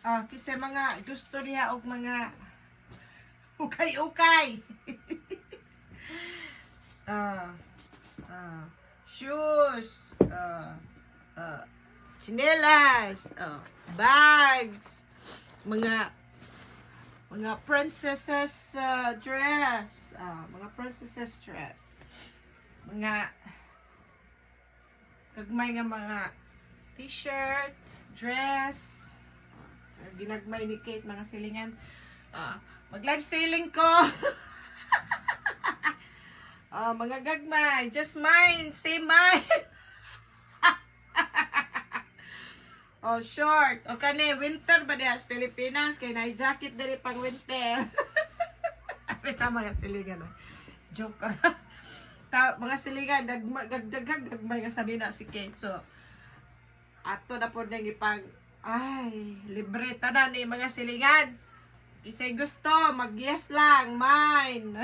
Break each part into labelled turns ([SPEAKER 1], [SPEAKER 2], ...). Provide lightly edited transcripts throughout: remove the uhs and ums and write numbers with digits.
[SPEAKER 1] Kasi mga gusto niya og mga ukay-ukay. ah, shoes, chinelas, bags, mga princesses dress, mga princesses dress, mga gagmay nga mga t-shirt, dress, ginagmay ni Kate, mga silingan. Mag live selling ko. Mga gagmay, just mine, say mine. Short. O kani, winter ba diya sa Pilipinas? Kaya na-jacket diri pang winter. Apita mga silingan. Joke. Mga silingan, gagmay nga sabi na si Kate. So, ato na po nang ipag, libre tanan ni mga silingan. Isa'y gusto, mag-yes lang, mine.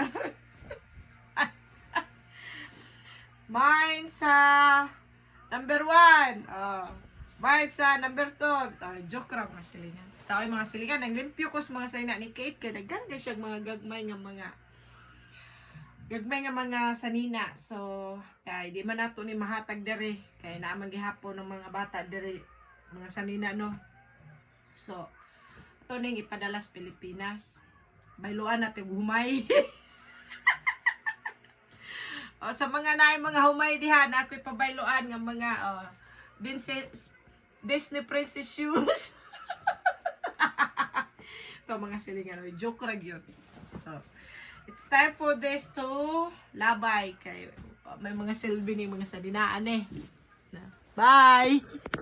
[SPEAKER 1] Mine sa number 1. Mine sa number 2. Joke lang mga silingan. Tao yung mga silingan. Ang limpyo ko sa mga salina ni Kate. Kaya naganda siya mga gagmay nga mga sanina. So, kaya di man nato ni mahatag dere. Kaya naamang gihapon ng mga bata dere. Mga sanina, no? So, ito ning ipadala sa Pilipinas. Bailuan natin humay. Sa mga naay mga humay diha, na ako'y pabailuan ng mga Disney princess shoes. Ito mga silingan. Joke rag yun. So, it's time for this to labay. Kay may mga silbi ni mga sadinaan eh. Bye!